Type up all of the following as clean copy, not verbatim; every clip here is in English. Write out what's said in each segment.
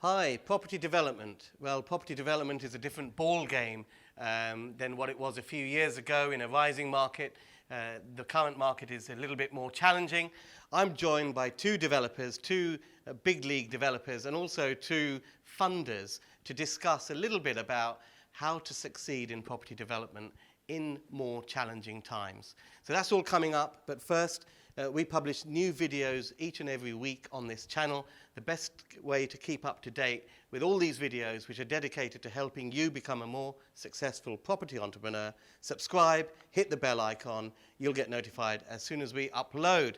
Hi, property development. Well, property development is a different ball game than what it was a few years ago in a rising market. The current market is a little bit more challenging. I'm joined by two developers, two big league developers, and also two funders to discuss a little bit about how to succeed in property development in more challenging times. So that's all coming up, but first, we publish new videos each and every week on this channel. The best way to keep up to date with all these videos, which are dedicated to helping you become a more successful property entrepreneur, subscribe, hit the bell icon. You'll get notified as soon as we upload.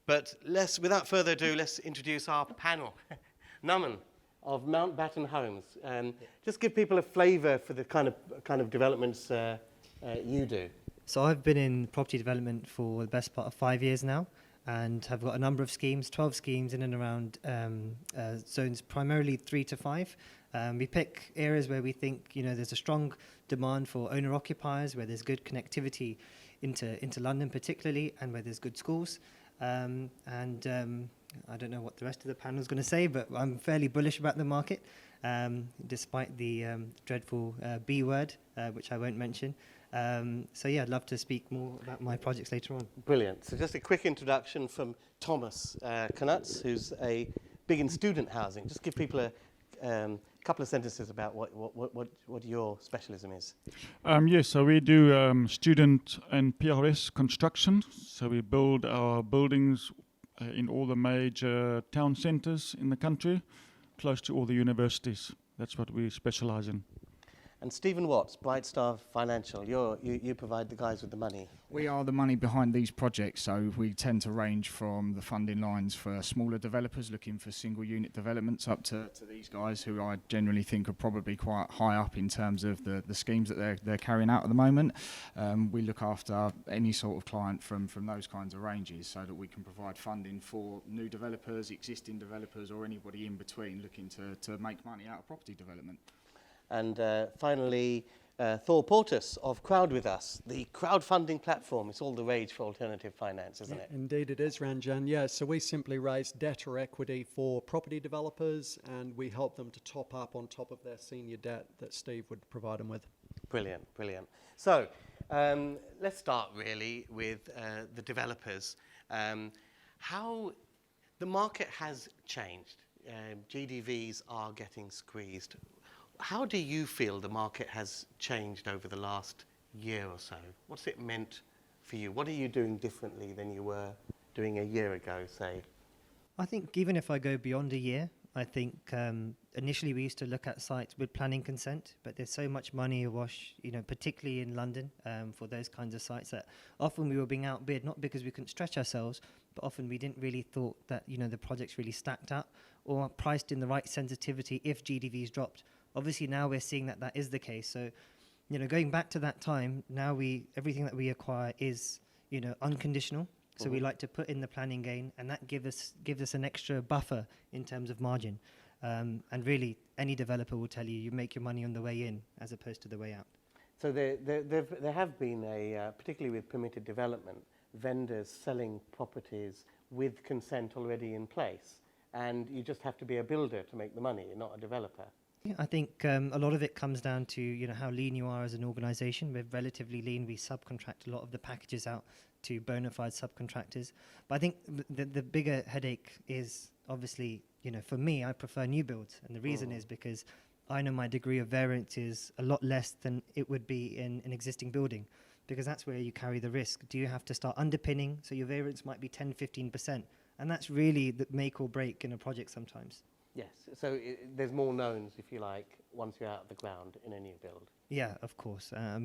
But without further ado, let's introduce our panel. Naman of Mountbatten Homes. Just give people a flavor for the kind of developments you do. So I've been in property development for the best part of 5 years now, and have got a number of schemes, 12 schemes in and around zones, primarily 3 to 5. We pick areas where we think there's a strong demand for owner-occupiers, where there's good connectivity into London particularly, and where there's good schools. I don't know what the rest of the panel is going to say, but I'm fairly bullish about the market, despite the dreadful B word, which I won't mention. So yeah, I'd love to speak more about my projects later on. Brilliant. So just a quick introduction from Thomas Knutz, who's big in student housing. Just give people a couple of sentences about what your specialism is. Yes, so we do student and PRS construction. So we build our buildings in all the major town centres in the country, close to all the universities. That's what we specialise in. And Stephen Watts, Brightstar Financial, you provide the guys with the money. We are the money behind these projects, so we tend to range from the funding lines for smaller developers looking for single unit developments up to these guys who I generally think are probably quite high up in terms of the schemes that they're carrying out at the moment. We look after any sort of client from those kinds of ranges so that we can provide funding for new developers, existing developers, or anybody in between looking to make money out of property development. And finally, Thor Portess of CrowdWithUs, the crowdfunding platform. It's all the rage for alternative finance, isn't it? Indeed it is, Ranjan. Yeah, so we simply raise debt or equity for property developers, and we help them to top up on top of their senior debt that Steve would provide them with. Brilliant, brilliant. So let's start really with the developers. How the market has changed. GDVs are getting squeezed. How do you feel the market has changed over the last year or so? What's it meant for you? What are you doing differently than you were doing a year ago, say? I think even if I go beyond a year, I think initially we used to look at sites with planning consent, but there's so much money awash, particularly in London, for those kinds of sites that often we were being outbid, not because we couldn't stretch ourselves, but often we didn't really thought that, the projects really stacked up or priced in the right sensitivity if GDVs dropped. Obviously now we're seeing that is the case. So, going back to that time, now everything that we acquire is, unconditional. So we like to put in the planning gain, and that gives us an extra buffer in terms of margin. And really, any developer will tell you make your money on the way in as opposed to the way out. So there have been particularly with permitted development, vendors selling properties with consent already in place, and you just have to be a builder to make the money, not a developer. Yeah, I think a lot of it comes down to how lean you are as an organisation. We're relatively lean. We subcontract a lot of the packages out to bona fide subcontractors. But I think the bigger headache is obviously, for me, I prefer new builds, and the reason is because I know my degree of variance is a lot less than it would be in an existing building, because that's where you carry the risk. Do you have to start underpinning? So your variance might be 10-15%, and that's really the make or break in a project sometimes. Yes, so there's more knowns, if you like, once you're out of the ground in a new build. Yeah, of course. I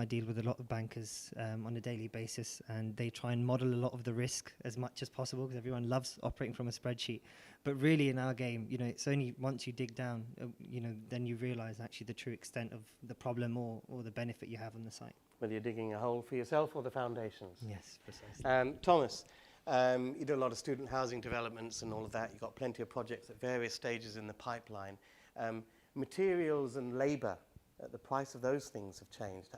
deal with a lot of bankers on a daily basis, and they try and model a lot of the risk as much as possible, because everyone loves operating from a spreadsheet. But really in our game, it's only once you dig down, then you realise actually the true extent of the problem or the benefit you have on the site. Whether you're digging a hole for yourself or the foundations. Yes, precisely. Thomas, you do a lot of student housing developments and all of that. You've got plenty of projects at various stages in the pipeline. Materials and labour, the price of those things have changed.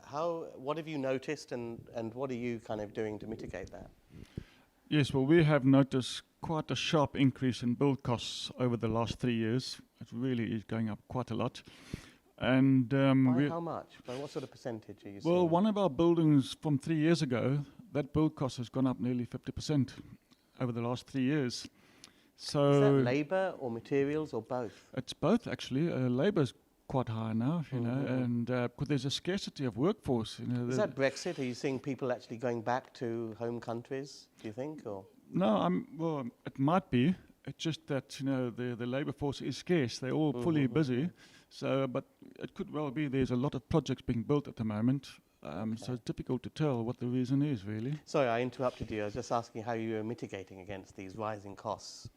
What have you noticed, and what are you kind of doing to mitigate that? Yes, well, we have noticed quite a sharp increase in build costs over the last 3 years. It really is going up quite a lot. And By how much? By what sort of percentage are you seeing? well, one of our buildings from 3 years ago, that build cost has gone up nearly 50% over the last 3 years. So is that labour or materials or both? it's both actually. Labour's quite high now, you know, and because there's a scarcity of workforce. You know, Is that Brexit? Are you seeing people actually going back to home countries, do you think? Or No, well, it might be. It's just that, you know, the labour force is scarce. They're all fully busy. So, but it could well be there's a lot of projects being built at the moment. So it's difficult to tell what the reason is, really. Sorry, I interrupted you. I was just asking how you are mitigating against these rising costs.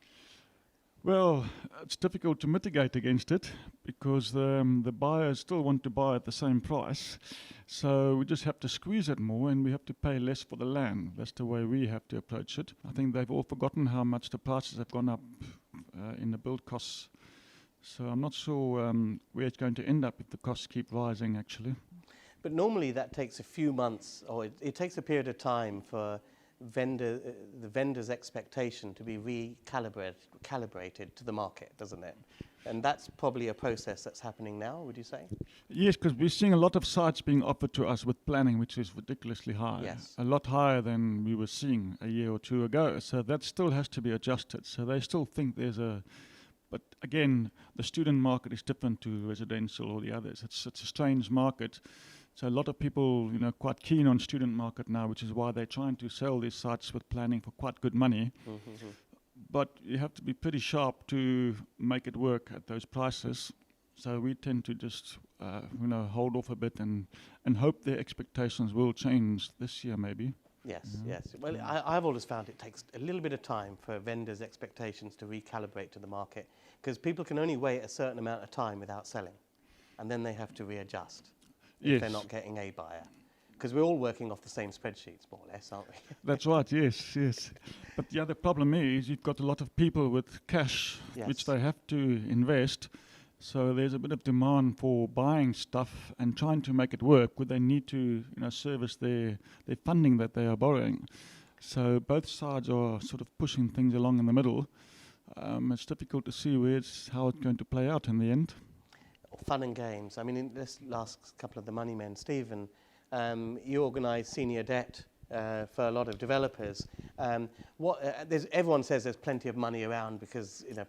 Well, it's difficult to mitigate against it because the buyers still want to buy at the same price. So we just have to squeeze it more and we have to pay less for the land. That's the way we have to approach it. I think they've all forgotten how much the prices have gone up in the build costs. So I'm not sure where it's going to end up if the costs keep rising, actually. But normally that takes a few months, or it takes a period of time for the vendor's expectation to be recalibrated to the market, doesn't it? And that's probably a process that's happening now, would you say? Yes, because we're seeing a lot of sites being offered to us with planning, which is ridiculously high. Yes. A lot higher than we were seeing a year or two ago. So that still has to be adjusted. So they still think there's a... But again, the student market is different to residential or the others. It's a strange market. So a lot of people, you know, quite keen on student market now, which is why they're trying to sell these sites with planning for quite good money. But you have to be pretty sharp to make it work at those prices. So we tend to just, you know, hold off a bit and hope their expectations will change this year, maybe. Yes, yes. Well, I've always found it takes a little bit of time for vendors' expectations to recalibrate to the market, because people can only wait a certain amount of time without selling, and then they have to readjust if they're not getting a buyer. Because we're all working off the same spreadsheets, more or less, aren't we? That's right, yes, yes. But the other problem is you've got a lot of people with cash, which they have to invest. So there's a bit of demand for buying stuff and trying to make it work, where they need to, you know, service their funding that they are borrowing. So both sides are sort of pushing things along in the middle. It's difficult to see how it's going to play out in the end. Fun and games. I mean, in this last couple of the Money Men, Stephen, you organise senior debt for a lot of developers. Everyone says there's plenty of money around because, you know,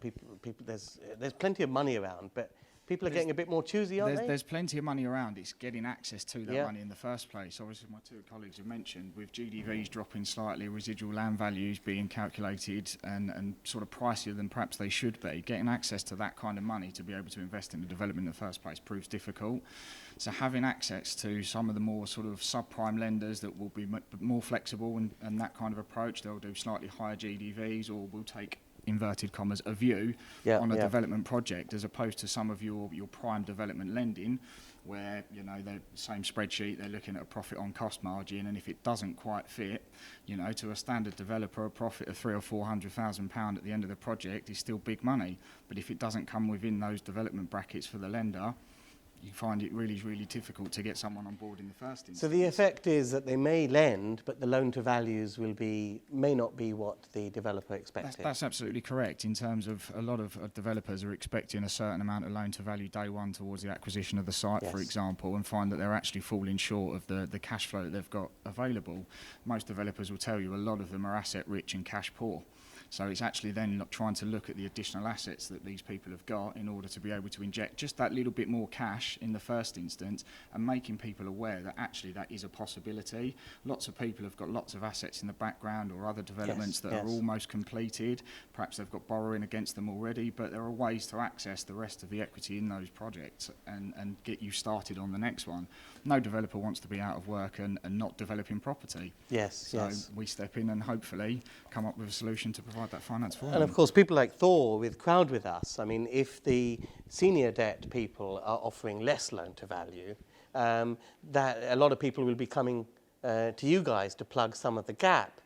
there's plenty of money around, but people are getting a bit more choosy, aren't they? There's plenty of money around. It's getting access to that money in the first place. Obviously, my two colleagues have mentioned, with GDVs dropping slightly, residual land values being calculated and sort of pricier than perhaps they should be, getting access to that kind of money to be able to invest in the development in the first place proves difficult. So having access to some of the more sort of subprime lenders that will be more flexible and that kind of approach, they'll do slightly higher GDVs or will take, inverted commas, a view on a development project, as opposed to some of your prime development lending where, you know, the same spreadsheet, they're looking at a profit on cost margin, and if it doesn't quite fit, you know, to a standard developer, a profit of £300,000 or £400,000 at the end of the project is still big money. But if it doesn't come within those development brackets for the lender, you find it really, really difficult to get someone on board in the first instance. So the effect is that they may lend, but the loan to values may not be what the developer expected. That's absolutely correct. In terms of a lot of developers are expecting a certain amount of loan to value day one towards the acquisition of the site, for example, and find that they're actually falling short of the cash flow that they've got available. Most developers will tell you a lot of them are asset rich and cash poor. So it's actually then trying to look at the additional assets that these people have got in order to be able to inject just that little bit more cash in the first instance, and making people aware that actually that is a possibility. Lots of people have got lots of assets in the background or other developments that are almost completed. Perhaps they've got borrowing against them already, but there are ways to access the rest of the equity in those projects and get you started on the next one. No developer wants to be out of work and not developing property. So we step in and hopefully come up with a solution to provide that finance for them. And of course, people like Thor with CrowdWithUs, I mean, if the senior debt people are offering less loan to value, that a lot of people will be coming to you guys to plug some of the gap.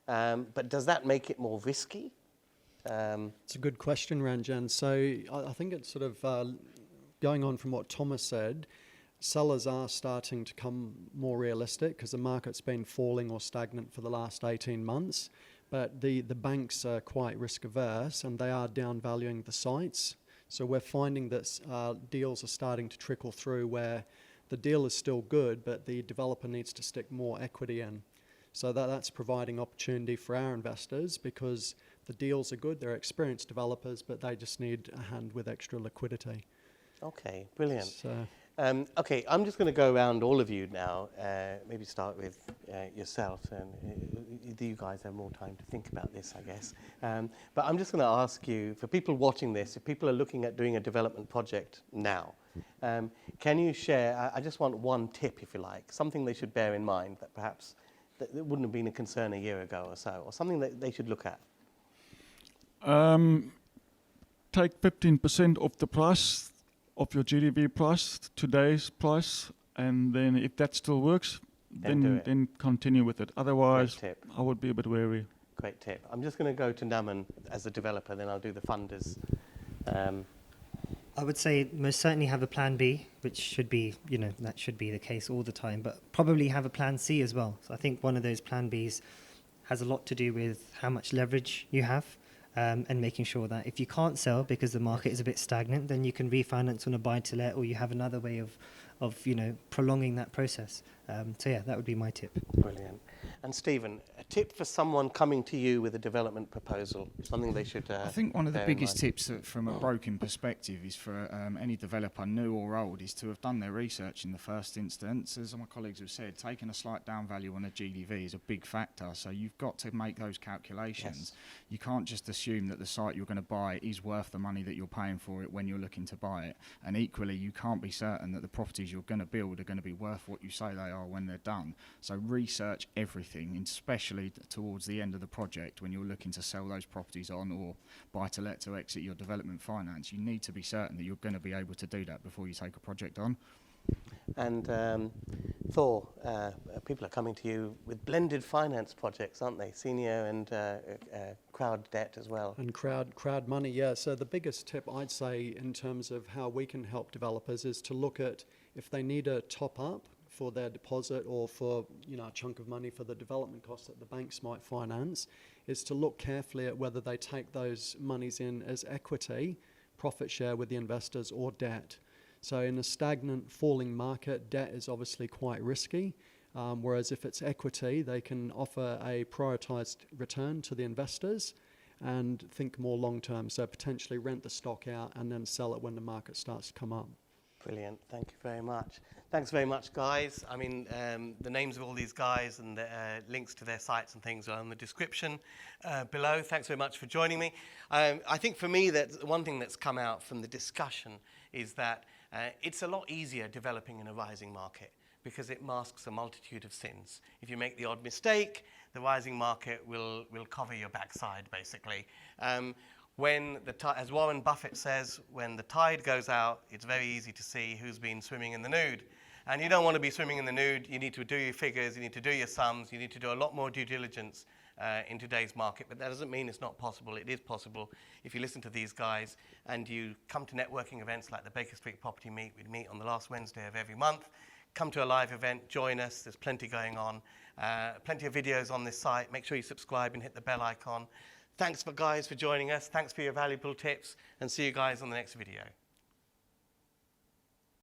But does that make it more risky? It's a good question, Ranjan. So I think it's sort of going on from what Thomas said. Sellers are starting to come more realistic because the market's been falling or stagnant for the last 18 months. But the banks are quite risk averse and they are downvaluing the sites. So we're finding that deals are starting to trickle through where the deal is still good, but the developer needs to stick more equity in. So that's providing opportunity for our investors because the deals are good, they're experienced developers, but they just need a hand with extra liquidity. Okay, brilliant. So, Okay, I'm just going to go around all of you now, maybe start with yourself, and you guys have more time to think about this, I guess. But I'm just going to ask you, for people watching this, if people are looking at doing a development project now, can you share, I just want one tip, if you like, something they should bear in mind that perhaps that wouldn't have been a concern a year ago or so, or something that they should look at? Take 15% of the price of your GDV price, today's price, and then if that still works, then continue with it. Otherwise, I would be a bit wary. Great tip. I'm just going to go to Naman as a developer, then I'll do the funders. I would say most certainly have a plan B, which should be, that should be the case all the time, but probably have a plan C as well. So I think one of those plan Bs has a lot to do with how much leverage you have. And making sure that if you can't sell because the market is a bit stagnant, then you can refinance on a buy-to-let, or you have another way of prolonging that process. So yeah, that would be my tip. Brilliant. And Stephen, a tip for someone coming to you with a development proposal, something they should I think one of the biggest tips from a broking perspective is for any developer, new or old, is to have done their research in the first instance. As my colleagues have said, taking a slight down value on a GDV is a big factor, so you've got to make those calculations. Yes. You can't just assume that the site you're going to buy is worth the money that you're paying for it when you're looking to buy it. And equally, you can't be certain that the properties you're going to build are going to be worth what you say they are when they're done. So research everything, especially towards the end of the project when you're looking to sell those properties on or buy to let to exit your development finance. You need to be certain that you're going to be able to do that before you take a project on. And Thor, people are coming to you with blended finance projects, aren't they? Senior and crowd debt as well. And crowd money, yeah. So the biggest tip I'd say in terms of how we can help developers is to look at if they need a top up for their deposit or for a chunk of money for the development costs that the banks might finance, is to look carefully at whether they take those monies in as equity, profit share with the investors, or debt. So in a stagnant, falling market, debt is obviously quite risky, whereas if it's equity, they can offer a prioritised return to the investors and think more long-term, so potentially rent the stock out and then sell it when the market starts to come up. Brilliant. Thank you very much. Thanks very much, guys. I mean, the names of all these guys and the links to their sites and things are in the description below. Thanks very much for joining me. I think for me, that one thing that's come out from the discussion is that it's a lot easier developing in a rising market because it masks a multitude of sins. If you make the odd mistake, the rising market will cover your backside, basically. When as Warren Buffett says, when the tide goes out, it's very easy to see who's been swimming in the nude. And you don't want to be swimming in the nude. You need to do your figures. You need to do your sums. You need to do a lot more due diligence in today's market. But that doesn't mean it's not possible. It is possible if you listen to these guys and you come to networking events like the Baker Street Property Meet. We meet on the last Wednesday of every month. Come to a live event. Join us. There's plenty going on. Plenty of videos on this site. Make sure you subscribe and hit the bell icon. Thanks, guys, for joining us. Thanks for your valuable tips. And see you guys on the next video.